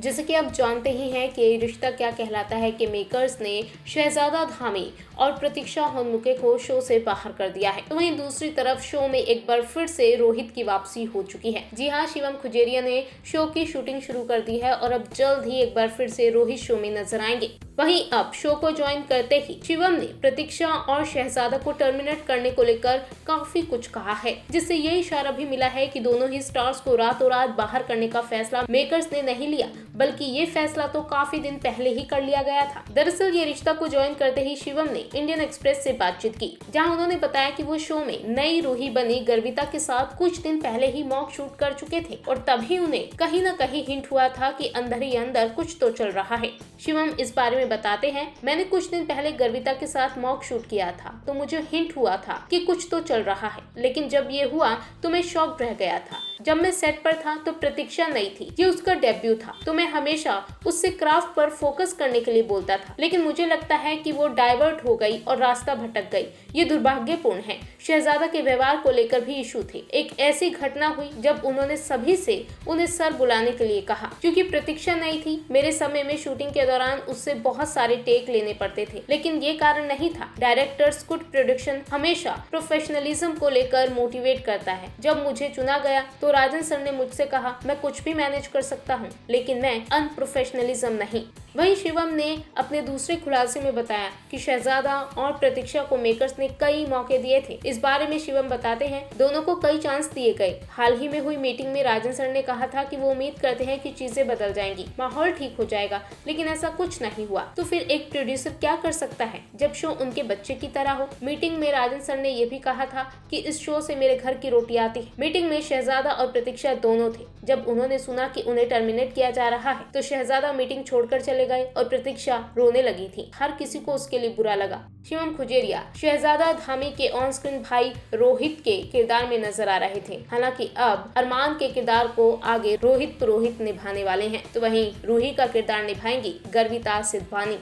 जैसे कि आप जानते ही हैं कि रिश्ता क्या कहलाता है कि मेकर्स ने शहजादा धामी और प्रतीक्षा हनमुके को शो से बाहर कर दिया है। तो वहीं दूसरी तरफ शो में एक बार फिर से रोहित की वापसी हो चुकी है। जी हाँ, शिवम खुजेरिया ने शो की शूटिंग शुरू कर दी है और अब जल्द ही एक बार फिर से रोहित शो में नजर आएंगे। वहीं अब शो को ज्वाइन करते ही शिवम ने प्रतीक्षा और शहजादा को टर्मिनेट करने को लेकर काफी कुछ कहा है, जिससे ये इशारा भी मिला है कि दोनों ही स्टार्स को रातों रात बाहर करने का फैसला मेकर्स ने नहीं लिया, बल्कि ये फैसला तो काफी दिन पहले ही कर लिया गया था। दरअसल ये रिश्ता को ज्वाइन करते ही शिवम ने इंडियन एक्सप्रेस से बातचीत की, जहां उन्होंने बताया कि वो शो में नई रूही बनी गर्विता के साथ कुछ दिन पहले ही मॉक शूट कर चुके थे और तभी उन्हें कहीं न कहीं हिंट हुआ था कि अंदर ही अंदर कुछ तो चल रहा है। शिवम इस बारे में बताते हैं, मैंने कुछ दिन पहले गर्विता के साथ मॉक शूट किया था तो मुझे हिंट हुआ था कि कुछ तो चल रहा है, लेकिन जब ये हुआ तो मैं शॉक रह गया था। जब मैं सेट पर था तो प्रतीक्षा नहीं थी, ये उसका डेब्यू था, तो मैं हमेशा उससे क्राफ्ट पर फोकस करने के लिए बोलता था, लेकिन मुझे लगता है कि वो डाइवर्ट हो गई और रास्ता भटक गई। ये दुर्भाग्यपूर्ण है। शहजादा के व्यवहार को लेकर भी इशू थे। एक ऐसी घटना हुई जब उन्होंने सभी से उन्हें सर बुलाने के लिए कहा, क्योंकि प्रतीक्षा नहीं थी। मेरे समय में शूटिंग के दौरान उससे बहुत सारे टेक लेने पड़ते थे, लेकिन ये कारण नहीं था। डायरेक्टर्स गुड प्रोडक्शन हमेशा प्रोफेशनलिज्म को लेकर मोटिवेट करता है। जब मुझे चुना गया तो राजन सर ने मुझसे कहा, मैं कुछ भी मैनेज कर सकता हूँ, लेकिन मैं अनप्रोफेशनलिज्म नहीं। वहीं शिवम ने अपने दूसरे खुलासे में बताया कि शहजादा और प्रतीक्षा को मेकर्स ने कई मौके दिए थे। इस बारे में शिवम बताते हैं, दोनों को कई चांस दिए गए। हाल ही में हुई मीटिंग में राजन सर ने कहा था कि वो उम्मीद करते हैं कि चीजें बदल जाएंगी, माहौल ठीक हो जाएगा, लेकिन ऐसा कुछ नहीं हुआ। तो फिर एक प्रोड्यूसर क्या कर सकता है जब शो उनके बच्चे की तरह हो। मीटिंग में राजन सर ने यह भी कहा था कि इस शो से मेरे घर की रोटी आती है। मीटिंग में शहजादा और प्रतीक्षा दोनों थे। जब उन्होंने सुना कि उन्हें टर्मिनेट किया जा रहा है तो शहजादा मीटिंग छोड़कर चले गए और प्रतीक्षा रोने लगी थी। हर किसी को उसके लिए बुरा लगा। शिवम खुजेरिया शहजादा धामी के ऑन स्क्रीन भाई रोहित के किरदार में नजर आ रहे थे। हालांकि अब अरमान के किरदार को आगे रोहित पुरोहित निभाने वाले हैं, तो वहीं रूही का किरदार निभाएंगी गर्विता सिद्धवानी।